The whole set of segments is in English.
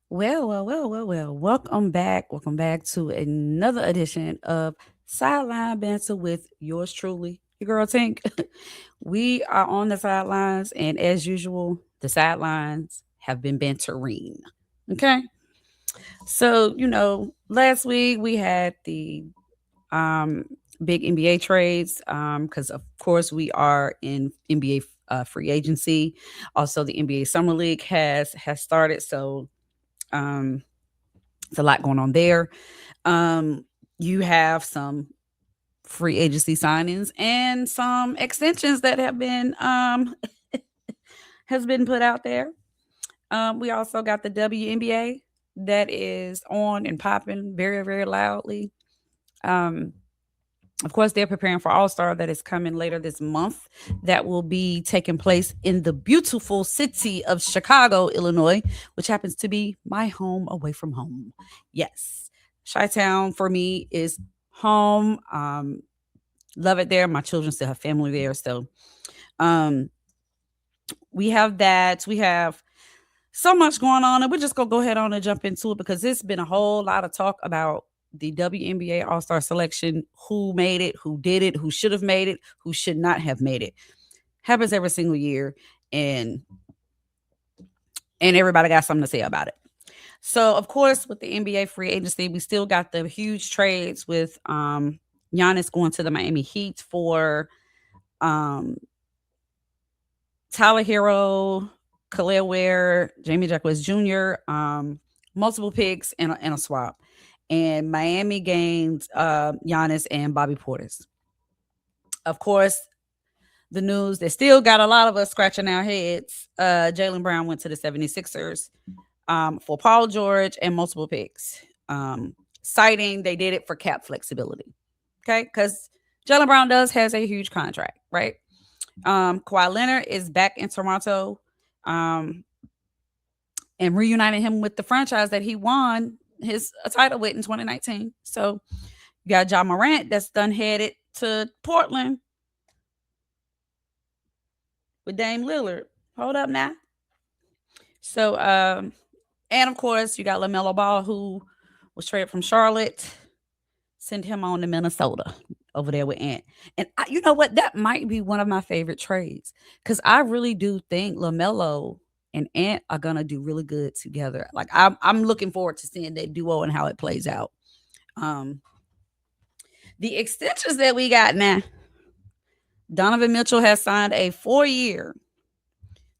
Well. Welcome back. Welcome back to another edition of Sideline Banter with yours truly, your girl Tink. We are on the sidelines, and as usual, the sidelines have been bantering. Okay. So, last week we had the um, big NBA trades because, of course, we are in NBA free agency. Also, the NBA Summer League has started. So, um, it's a lot going on there. Um, you have some free agency signings and some extensions that have been has been put out there. We also got the WNBA that is on and popping very, very loudly. Um, of course, they're preparing for All Star that is coming later this month. That will be taking place in the beautiful city of Chicago, Illinois, which happens to be my home away from home. Yes, Chi-Town for me is home. Love it there. My children still have family there, so um, we have that. We have so much going on, and we're just gonna go ahead on and jump into it because it's been a whole lot of talk about the WNBA All Star selection, who made it, who did it, who should have made it, who should not have made it. Happens every single year, and everybody got something to say about it. So, of course, with the NBA free agency, we still got the huge trades with Giannis going to the Miami Heat for um, Tyler Hero, Khalil Ware, Jamie Jacquez Jr., multiple picks and a swap. And Miami gained Giannis and Bobby Portis. Of course, the news that still got a lot of us scratching our heads. Jalen Brown went to the 76ers for Paul George and multiple picks, citing they did it for cap flexibility. Okay, because Jalen Brown has a huge contract, right? Kawhi Leonard is back in Toronto, um, and reuniting him with the franchise that he won his a title with in 2019. So you got John Morant that's done headed to Portland with Dame Lillard. Hold up now. So and of course you got LaMelo Ball who was traded from Charlotte, send him on to Minnesota over there with Ant. And you know what? That might be one of my favorite trades because I really do think LaMelo and Ant are gonna do really good together. Like I'm looking forward to seeing that duo and how it plays out. Um, the extensions that we got now, Donovan Mitchell has signed a 4-year,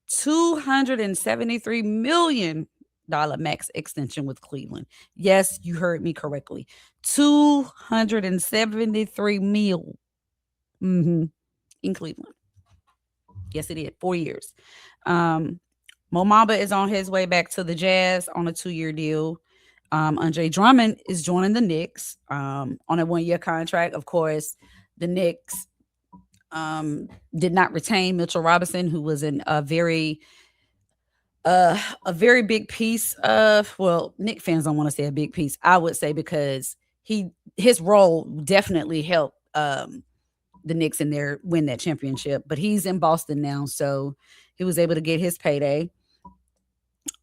$273 million max extension with Cleveland. Yes, you heard me correctly. 273 mil in Cleveland. Yes, it did. 4 years. Mo Mamba is on his way back to the Jazz on a 2-year deal. Andre Drummond is joining the Knicks on a 1-year contract. Of course, the Knicks did not retain Mitchell Robinson, who was in a very big piece of, well, Knicks fans don't want to say a big piece. I would say because his role definitely helped the Knicks in their win that championship. But he's in Boston now, so he was able to get his payday.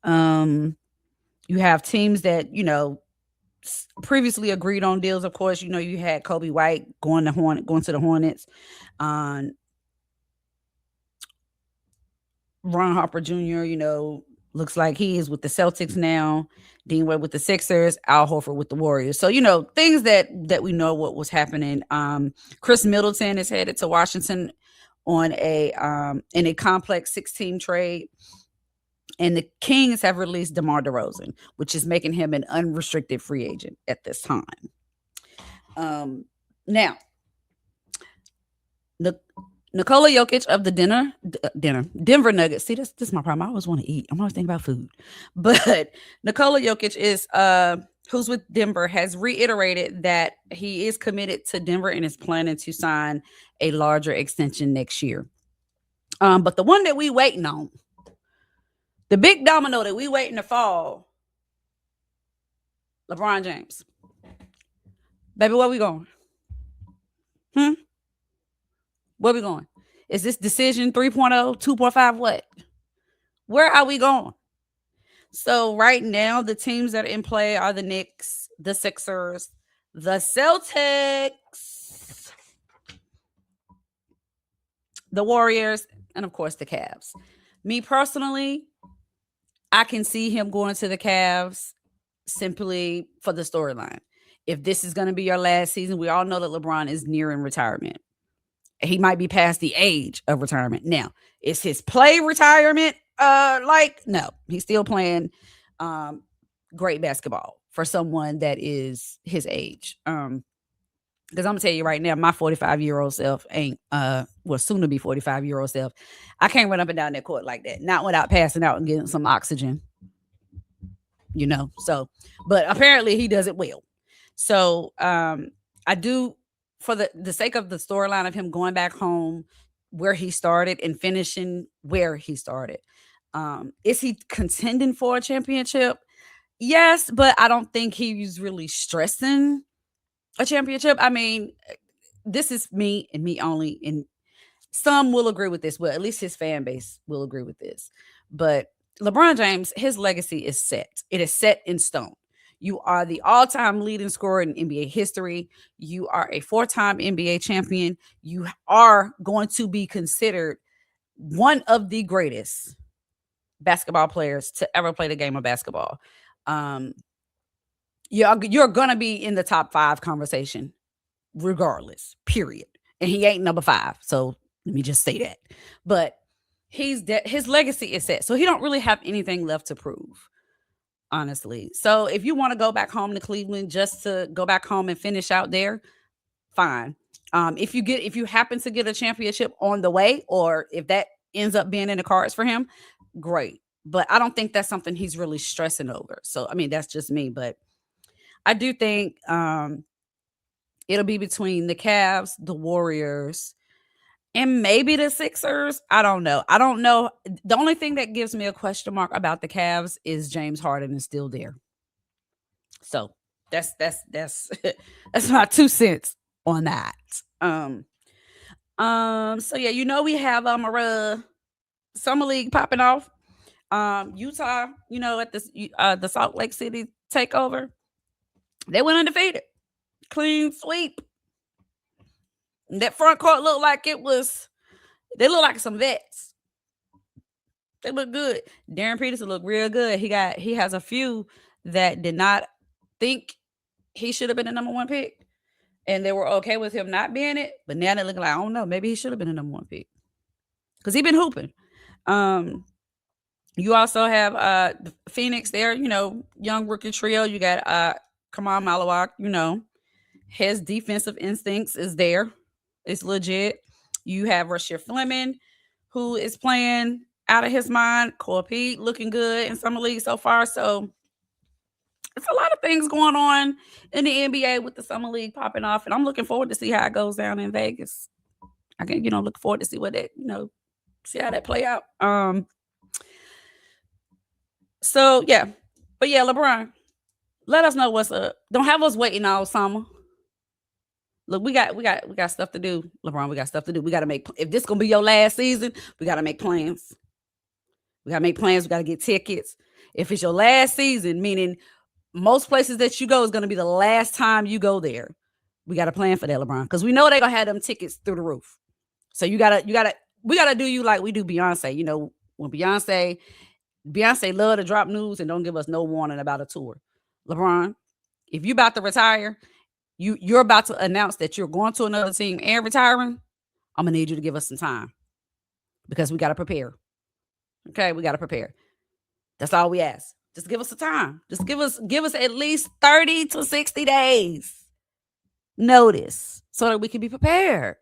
You have teams that previously agreed on deals. Of course, you had Kobe White going to the Hornets. Ron Harper Jr., looks like he is with the Celtics now. Dean Wade with the Sixers, Al Horford with the Warriors. So, things that we know what was happening. Chris Middleton is headed to Washington on in a complex 6-team trade. And the Kings have released DeMar DeRozan, which is making him an unrestricted free agent at this time. Now, the Nikola Jokic of the Denver Nuggets. See, this is my problem. I always want to eat. I'm always thinking about food. But Nikola Jokic is who's with Denver has reiterated that he is committed to Denver and is planning to sign a larger extension next year. But the one that we waiting on, the big domino that we waiting to fall, LeBron James. Baby, where we going? Where we going? Is this decision 3.0, 2.5, what? Where are we going? So right now, the teams that are in play are the Knicks, the Sixers, the Celtics, the Warriors, and of course the Cavs. Me personally, I can see him going to the Cavs simply for the storyline. If this is going to be your last season, we all know that LeBron is nearing retirement. He might be past the age of retirement. Now, is his play retirement? No, he's still playing great basketball for someone that is his age. Because I'm gonna tell you right now, my 45-year-old self ain't well, soon to be 45-year-old self. I can't run up and down that court like that, not without passing out and getting some oxygen, So, but apparently he does it well. So, I do, for the sake of the storyline of him going back home where he started and finishing where he started. Is he contending for a championship? Yes, but I don't think he's really stressing a championship. I mean, this is me and me only, and some will agree with this. Well, at least his fan base will agree with this. But LeBron James, his legacy is set. It is set in stone. You are the all-time leading scorer in NBA history. You are a four-time NBA champion. You are going to be considered one of the greatest basketball players to ever play the game of basketball. Um, you're gonna be in the top 5 conversation, regardless. Period. And he ain't number 5. So let me just say that. But his legacy is set. So he don't really have anything left to prove, honestly. So if you want to go back home to Cleveland just to go back home and finish out there, fine. If you happen to get a championship on the way, or if that ends up being in the cards for him, great. But I don't think that's something he's really stressing over. So I mean, that's just me. But I do think it'll be between the Cavs, the Warriors, and maybe the Sixers. I don't know. I don't know. The only thing that gives me a question mark about the Cavs is James Harden is still there. So that's that's my 2 cents on that. Um so yeah, we have summer league popping off. Utah, at the Salt Lake City takeover, they went undefeated. Clean sweep. That front court looked like they look like some vets. They look good. Darren Peterson looked real good. He has a few that did not think he should have been the number 1 pick, and they were okay with him not being it. But now they look like, I don't know, maybe he should have been the number 1 pick because he been hooping. You also have Phoenix there, young rookie trio. You got Kamal Malawak, his defensive instincts is there. It's legit. You have Rasheed Fleming, who is playing out of his mind. Cole Pete looking good in summer league so far. So it's a lot of things going on in the NBA with the summer league popping off, and I'm looking forward to see how it goes down in Vegas. I can, look forward to see what that, see how that play out. So yeah, but yeah, LeBron, let us know what's up. Don't have us waiting all summer. Look, we got stuff to do, LeBron. We got stuff to do. We got to make. If this gonna be your last season, we got to make plans. We got to make plans. We got to get tickets. If it's your last season, meaning most places that you go is gonna be the last time you go there, we got to plan for that, LeBron, because we know they're gonna have them tickets through the roof. So we gotta do you like we do Beyonce. When Beyonce love to drop news and don't give us no warning about a tour. LeBron, if you about to retire, you're about to announce that you're going to another team and retiring, I'm gonna need you to give us some time because we gotta prepare. Okay, we gotta prepare. That's all we ask. Just give us some time. Just give us at least 30 to 60 days notice so that we can be prepared.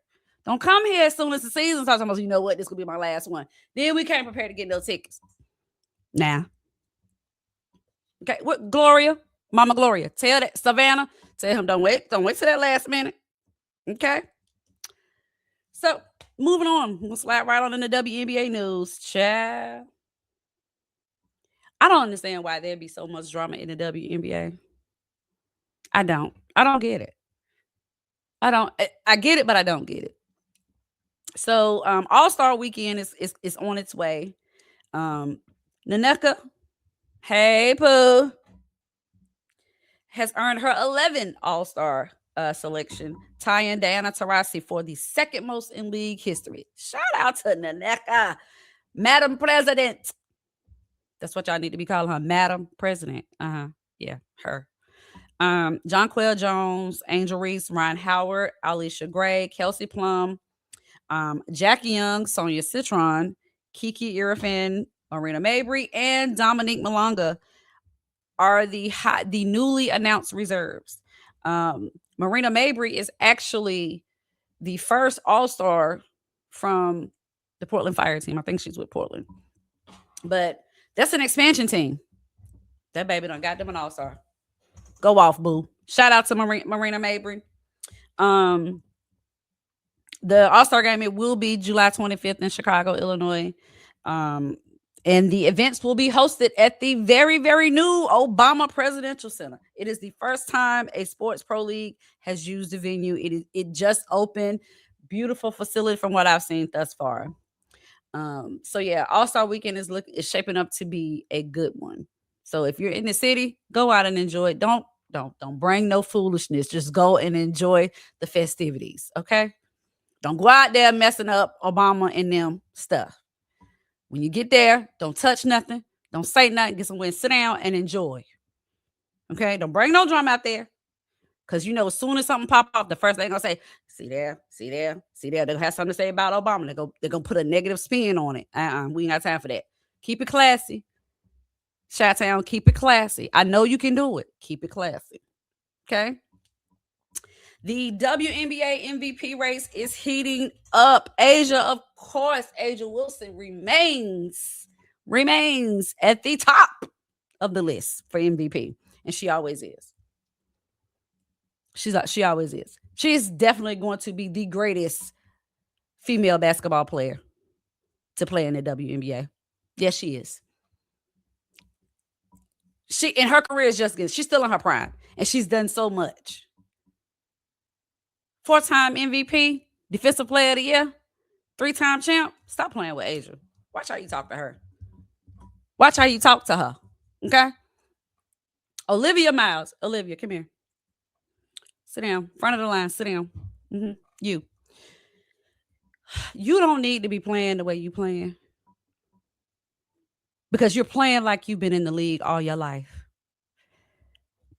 Don't come here as soon as the season starts. You know what? This could be my last one. Then we can't prepare to get no tickets. Now. Okay, what Gloria? Mama Gloria. Tell that Savannah. Tell him don't wait till that last minute. Okay. So moving on. We'll slide right on in the WNBA news. Child. I don't understand why there'd be so much drama in the WNBA. I don't. I don't get it. I get it, but I don't get it. So All Star weekend is on its way. Naneka Hey, Pooh, has earned her 11th All Star selection, tying Diana Taurasi for the second most in league history. Shout out to Naneka, Madam President. That's what y'all need to be calling her, Madam President. Yeah, her. Jonquel Jones, Angel Reese, Ryan Howard, Alicia Gray, Kelsey Plum, Jackie Young, Sonia Citron, Kiki Irafin, Marina Mabry, and Dominique Malonga are the newly announced reserves. Marina Mabry is actually the first All Star from the Portland Fire team. I think she's with Portland, but that's an expansion team. That baby done got them an All Star. Go off, boo. Shout out to Marina Mabry. Um, the All Star game, it will be July 25th in Chicago, Illinois. Um, and the events will be hosted at the very, very new Obama Presidential Center. It is the first time a sports pro league has used the venue. It just opened. Beautiful facility from what I've seen thus far. So yeah, All Star Weekend is shaping up to be a good one. So if you're in the city, go out and enjoy it. Don't bring no foolishness. Just go and enjoy the festivities. Okay. Don't go out there messing up Obama and them stuff. When you get there, don't touch nothing. Don't say nothing. Get somewhere and sit down and enjoy. Okay. Don't bring no drum out there. Cause you know, as soon as something pop off, the first thing gonna say, see there, see there, see there. They'll have something to say about Obama. They're gonna put a negative spin on it. We ain't got time for that. Keep it classy. Chi-Town, keep it classy. I know you can do it. Keep it classy. Okay. The WNBA MVP race is heating up. Asia, of course, Asia Wilson remains at the top of the list for MVP, and she always is. She always is. She is definitely going to be the greatest female basketball player to play in the WNBA. Yes, she is. She in her career is just good. She's still in her prime, and she's done so much. 4-time MVP, Defensive Player of the Year, 3-time champ. Stop playing with Asia. Watch how you talk to her. Watch how you talk to her. Okay. Olivia Miles. Olivia, come here. Sit down. Front of the line. Sit down. You. You don't need to be playing the way you playing because you're playing like you've been in the league all your life.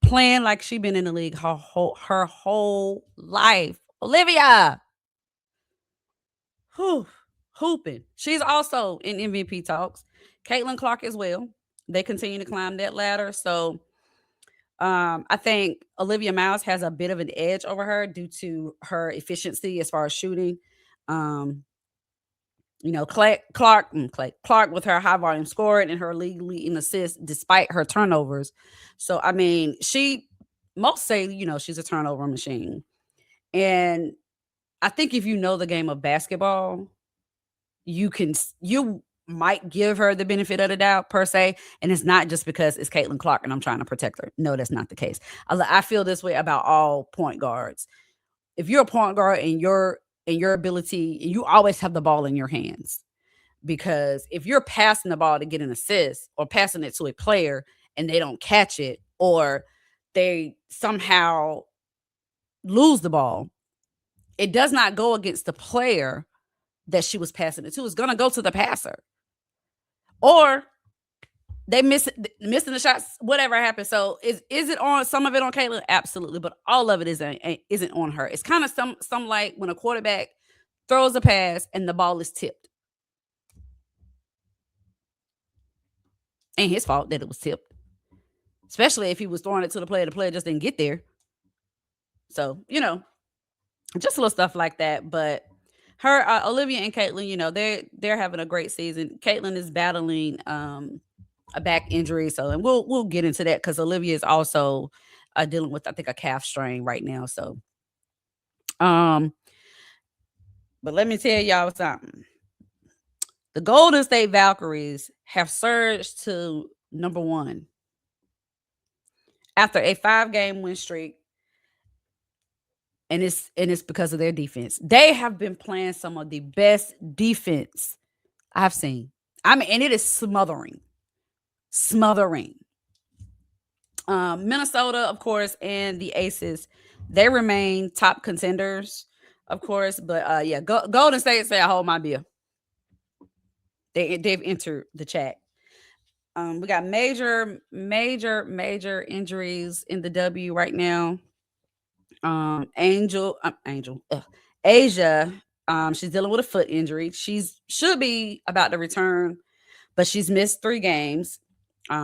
Playing like she's been in the league her whole life. Olivia. Whew, hooping. She's also in MVP talks. Caitlin Clark as well. They continue to climb that ladder. So I think Olivia Miles has a bit of an edge over her due to her efficiency as far as shooting. Um, Clark with her high volume scoring and her league leading assists despite her turnovers. So I mean, most say she's a turnover machine, and I think if you know the game of basketball, you might give her the benefit of the doubt per se, and it's not just because it's Caitlin Clark and I'm trying to protect her. No, that's not the case. I feel this way about all point guards. If you're a point guard and your ability, you always have the ball in your hands, because if you're passing the ball to get an assist or passing it to a player and they don't catch it or they somehow lose the ball, it does not go against the player that she was passing it to. It's going to go to the passer. Or they missing the shots, whatever happens. So is it on some of it on Caitlin? Absolutely, but all of it isn't on her. It's kind of some like when a quarterback throws a pass and the ball is tipped. Ain't his fault that it was tipped, especially if he was throwing it to the player just didn't get there. So just little stuff like that. But her Olivia and Caitlin, they're having a great season. Caitlin is battling a back injury, so and we'll get into that because Olivia is also dealing with, I think, a calf strain right now. So but let me tell y'all something. The Golden State Valkyries have surged to number 1 after a 5-game win streak. And it's because of their defense. They have been playing some of the best defense I've seen. I mean, and it is smothering. smothering. Minnesota, of course, and the Aces, they remain top contenders, of course. But yeah, Golden State say I hold my beer. They've entered the chat. We got major injuries in the W right now. Angel, Asia. She's dealing with a foot injury. She's should be about to return, but she's missed 3 games.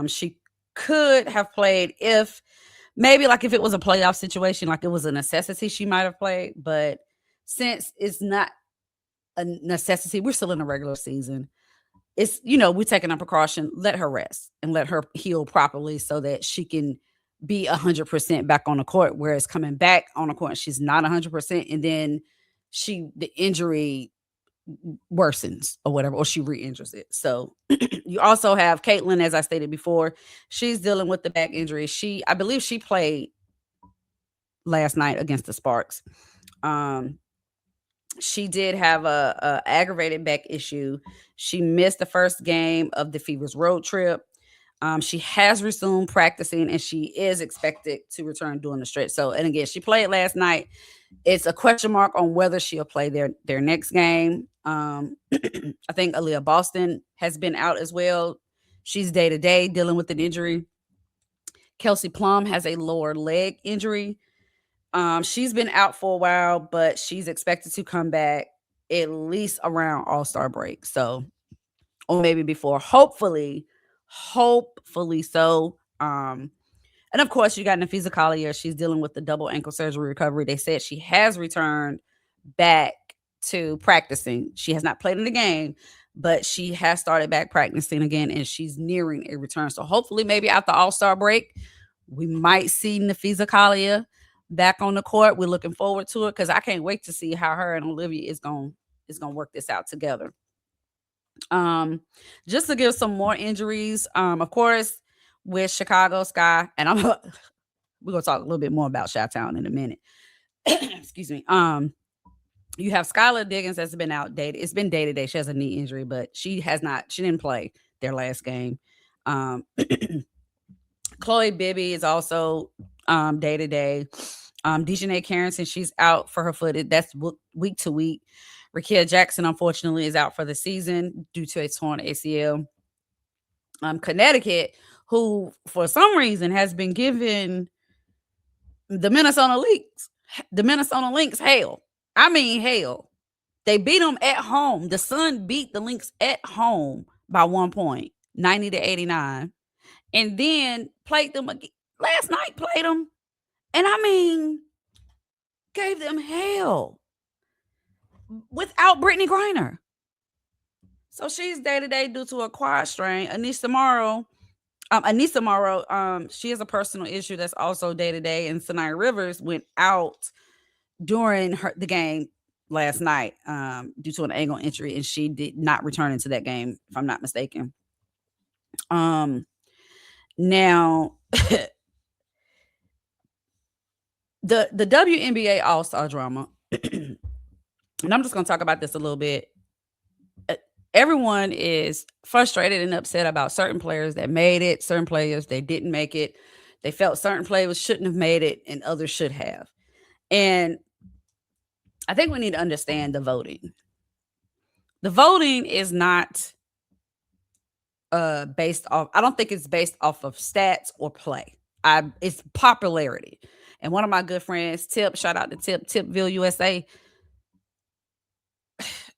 She could have played if maybe like if it was a playoff situation, like it was a necessity, she might have played. But since it's not a necessity, we're still in the regular season. It's we're taking a precaution. Let her rest and let her heal properly so that she can be 100% back on the court. Whereas coming back on the court, she's not 100%, and then the injury worsens or whatever, or she re-injures it. So you also have Caitlin, as I stated before, she's dealing with the back injury. I believe she played last night against the Sparks. She did have a aggravated back issue. She missed the first game of the Fever's road trip. She has resumed practicing, and she is expected to return during the stretch. So, and again, she played last night. It's a question mark on whether she'll play their next game. I think Aaliyah Boston has been out as well. She's day to day dealing with an injury. Kelsey Plum has a lower leg injury. She's been out for a while, but she's expected to come back at least around All Star break. So, or maybe before. Hopefully so. And of course, you got Nafisa Collier. She's dealing with the double ankle surgery recovery. They said she has returned back to practicing. She has not played in the game, but she has started back practicing again, and she's nearing a return. So hopefully, maybe after All-Star break, we might see Nafisa Collier back on the court. We're looking forward to it because I can't wait to see how her and Olivia is going to work this out together. Just to give some more injuries, of course, with Chicago Sky, and we're gonna talk a little bit more about Chi-Town in a minute. Excuse me. You have Skylar Diggins that's been outdated. It's been day to day. She has a knee injury, but she didn't play their last game. Chloe Bibby is also day to day. Dejanay Carrington, she's out for her foot. That's week to week. Rakia Jackson, unfortunately, is out for the season due to a torn ACL. Connecticut, who for some reason has been given the Minnesota Lynx hell. I mean, hell. They beat them at home. The Sun beat the Lynx at home by 1 point, 90-89. And then played them again. Last night played them. And I mean, gave them hell without Brittany Griner. So she's day to day due to a quad strain. Anissa Morrow, she has a personal issue that's also day to day. And Sanaya Rivers went out during the game last night due to an ankle injury, and she did not return into that game, if I'm not mistaken. Now the WNBA All Star drama, and I'm just going to talk about this a little bit. Everyone is frustrated and upset about certain players that made it, certain players that didn't make it. They felt certain players shouldn't have made it and others should have. And I think we need to understand the voting. The voting is not based off, I don't think it's based off of stats or play. It's popularity. And one of my good friends, Tip, shout out to Tipville, USA,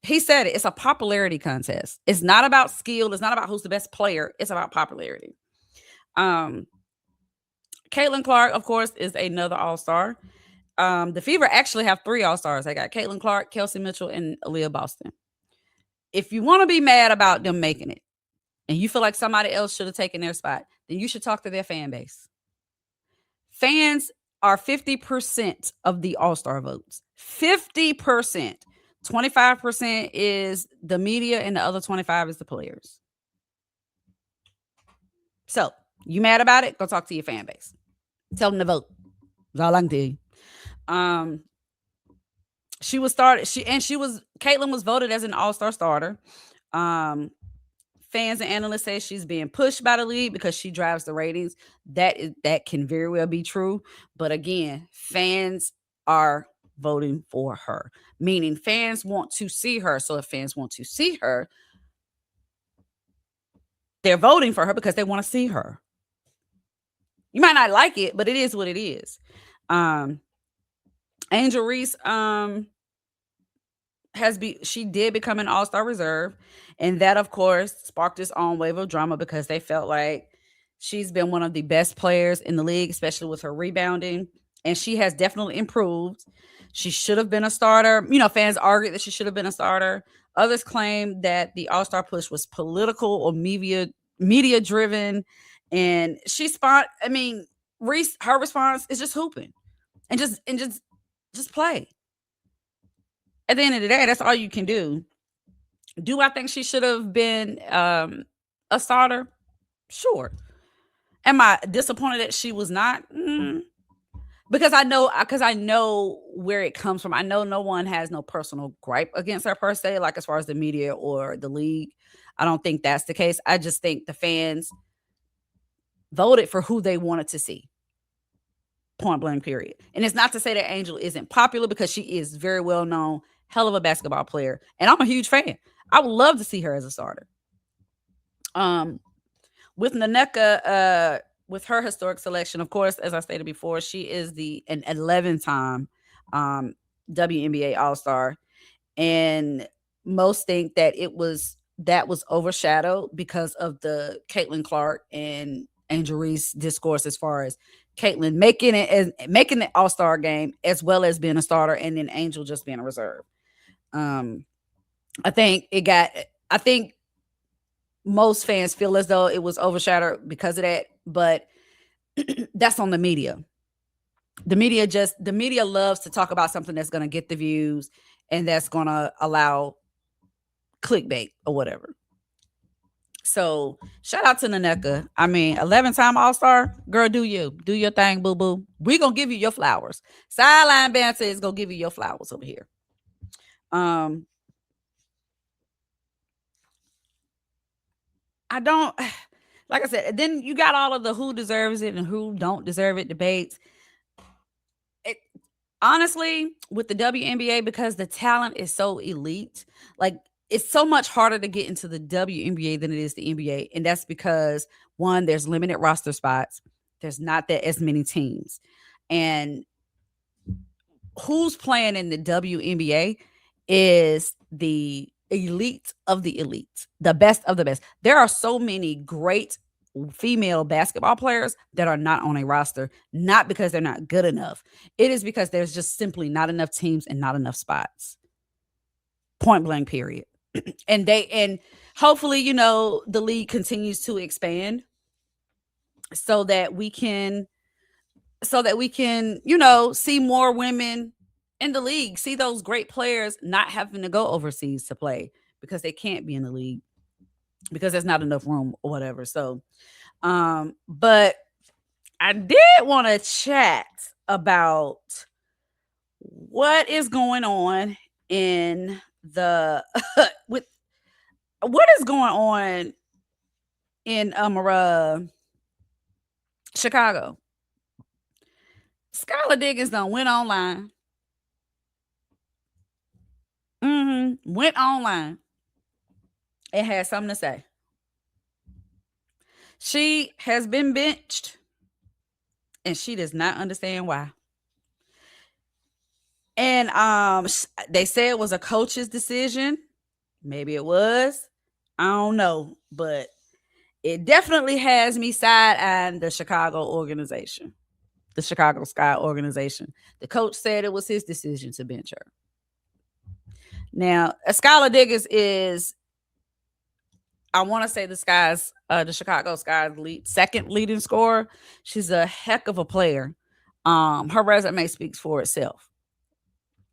he said it. It's a popularity contest. It's not about skill. It's not about who's the best player. It's about popularity. Caitlin Clark, of course, is another All-Star. The Fever actually have 3 All-Stars. They got Caitlin Clark, Kelsey Mitchell, and Aaliyah Boston. If you want to be mad about them making it, and you feel like somebody else should have taken their spot, then you should talk to their fan base. Fans are 50% of the All-Star votes. 50%. 25% is the media, and the other 25 is the players. So, you mad about it? Go talk to your fan base. Tell them to vote. That's all I can tell you. Caitlin was voted as an All-Star starter. Fans and analysts say she's being pushed by the league because she drives the ratings. That can very well be true. But again, fans are voting for her, meaning fans want to see her. So if fans want to see her, they're voting for her because they want to see her. You might not like it, but it is what it is. Um, Angel Reese she did become an all-star reserve, and that of course sparked its own wave of drama because they felt like she's been one of the best players in the league, especially with her rebounding, and she has definitely improved. She should have been a starter. Fans argued that she should have been a starter. Others claim that the all-star push was political or media driven, and Reese, her response is just hooping and just play. At the end of the day, that's all you can do. Do I think she should have been a starter? Sure. Am I disappointed that she was not? Because I know where it comes from. I know no one has no personal gripe against her per se, like as far as the media or the league. I don't think that's the case. I just think the fans voted for who they wanted to see. Point blank, period. And it's not to say that Angel isn't popular because she is very well known, hell of a basketball player. And I'm a huge fan. I would love to see her as a starter. With Nneka, with her historic selection, of course, as I stated before, she is an 11-time WNBA All Star, and most think that was overshadowed because of the Caitlin Clark and Angel Reese discourse as far as Caitlin making the All Star game as well as being a starter, and then Angel just being a reserve. I think most fans feel as though it was overshadowed because of that, but that's on the media. The media loves to talk about something that's going to get the views and that's going to allow clickbait or whatever. So shout out to Nneka. 11-time All-Star, girl, do your thing, boo boo. We gonna give you your flowers. Sideline Banter is gonna give you your flowers over here. I don't, like I said, then you got all of the who deserves it and who don't deserve it debates. Honestly, with the WNBA, because the talent is so elite, like it's so much harder to get into the WNBA than it is the NBA. And that's because, one, there's limited roster spots. There's not that as many teams. And who's playing in the WNBA is the elite of the elite, the best of the best. There are so many great female basketball players that are not on a roster, not because they're not good enough. It is because there's just simply not enough teams and not enough spots. Point blank, period. and hopefully, the league continues to expand so that we can see more women in the league, see those great players not having to go overseas to play because they can't be in the league because there's not enough room or whatever. So, but I did want to chat about what is going on in the with what is going on in Chicago. Skylar Diggins done went online. Went online and had something to say. She has been benched and she does not understand why. And they say it was a coach's decision. Maybe it was. I don't know, but it definitely has me side-eyeing the Chicago organization, the Chicago Sky organization. The coach said it was his decision to bench her. Now, Skylar Diggins is, I want to say, the Chicago Sky's second leading scorer. She's a heck of a player. Her resume speaks for itself.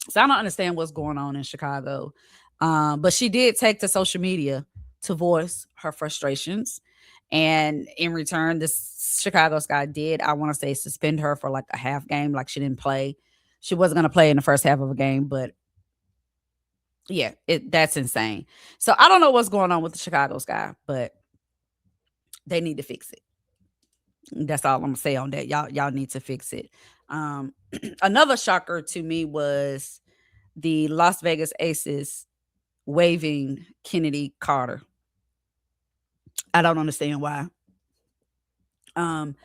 So I don't understand what's going on in Chicago. But she did take to social media to voice her frustrations. And in return, this Chicago Sky did, I want to say, suspend her for like a half game. Like she didn't play. She wasn't going to play in the first half of a game, but Yeah, that's insane. So I don't know what's going on with the Chicago Sky, but they need to fix it. That's all I'm gonna say on that. Y'all need to fix it. Um, another shocker to me was the Las Vegas Aces waiving Kennedy Carter. I don't understand why. Um,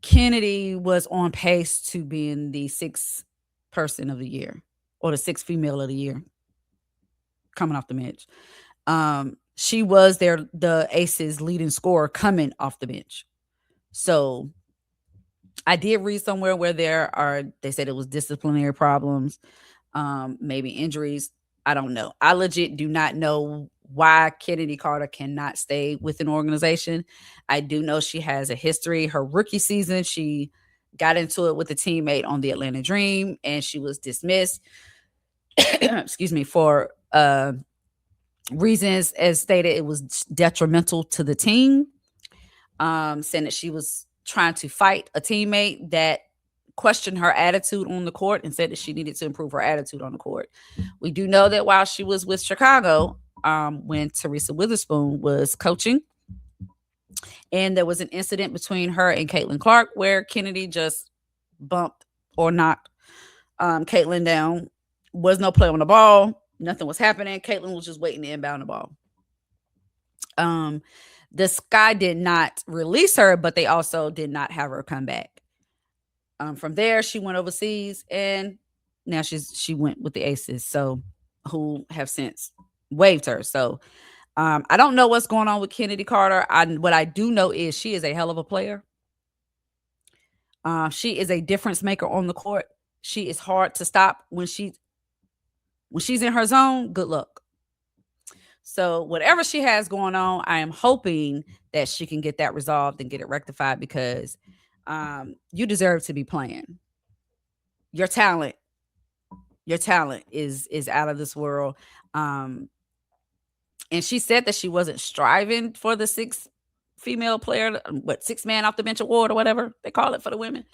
Kennedy was on pace to being the sixth person of the year or the sixth female of the year coming off the bench. She was the Aces leading scorer coming off the bench. So I did read somewhere where they said it was disciplinary problems, maybe injuries. I don't know. I legit do not know why Kennedy Carter cannot stay with an organization. I do know she has a history. Her rookie season, she got into it with a teammate on the Atlanta Dream, and she was dismissed. Excuse me, for reasons as stated, it was detrimental to the team. Saying that she was trying to fight a teammate that questioned her attitude on the court and said that she needed to improve her attitude on the court. We do know that while she was with Chicago, when Teresa Witherspoon was coaching, and there was an incident between her and Caitlin Clark where Kennedy just bumped or knocked Caitlin down. Was no play on the ball. Nothing was happening. Caitlin was just waiting to inbound the ball. The Sky did not release her, but they also did not have her come back. From there, she went overseas, and now she went with the Aces, so who have since waived her. So I don't know what's going on with Kennedy Carter. What I do know is she is a hell of a player. She is a difference maker on the court. She is hard to stop when she's in her zone. Good luck. So whatever she has going on, I am hoping that she can get that resolved and get it rectified because you deserve to be playing. Your talent, your talent is out of this world. Um, and she said that she wasn't striving for the sixth female player, what, six man off the bench award or whatever they call it for the women.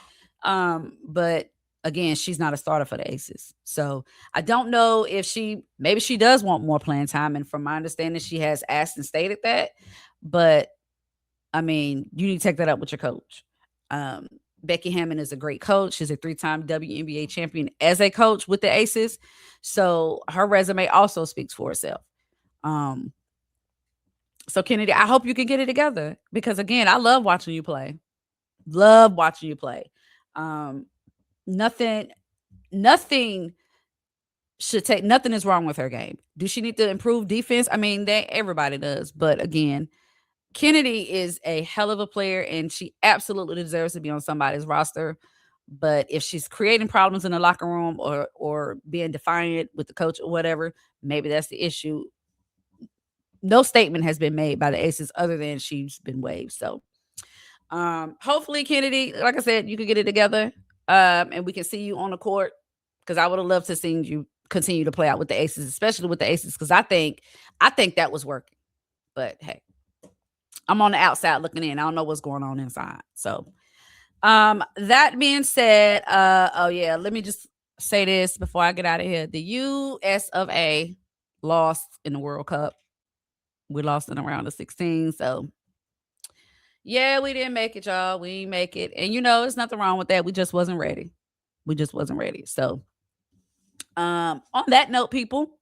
But again, she's not a starter for the Aces. So I don't know if maybe she does want more playing time. And from my understanding, she has asked and stated that. But I mean, you need to take that up with your coach. Um, Becky Hammond is a great coach. She's a 3-time WNBA champion as a coach with the Aces. So her resume also speaks for itself. Um, so Kennedy, I hope you can get it together because again, I love watching you play. Love watching you play. Nothing nothing is wrong with her game. Do she need to improve defense? I mean, everybody does. But again, Kennedy is a hell of a player and she absolutely deserves to be on somebody's roster. But if she's creating problems in the locker room or being defiant with the coach or whatever, maybe that's the issue. No statement has been made by the Aces other than she's been waived. So hopefully, Kennedy, like I said, you can get it together, and we can see you on the court because I would have loved to see you continue to play out with the Aces, especially with the Aces, because I think that was working. But hey, I'm on the outside looking in. I don't know what's going on inside. So, that being said, oh yeah, let me just say this before I get out of here. The US of A lost in the World Cup. We lost in around the 16. So yeah, we didn't make it, y'all. We didn't make it. And there's nothing wrong with that. We just wasn't ready. We just wasn't ready. So on that note, people,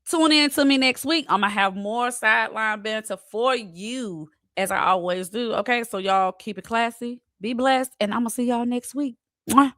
tune in to me next week. I'm gonna have more sideline banter for you, as I always do. Okay, so y'all keep it classy, be blessed, and I'm gonna see y'all next week. Mwah.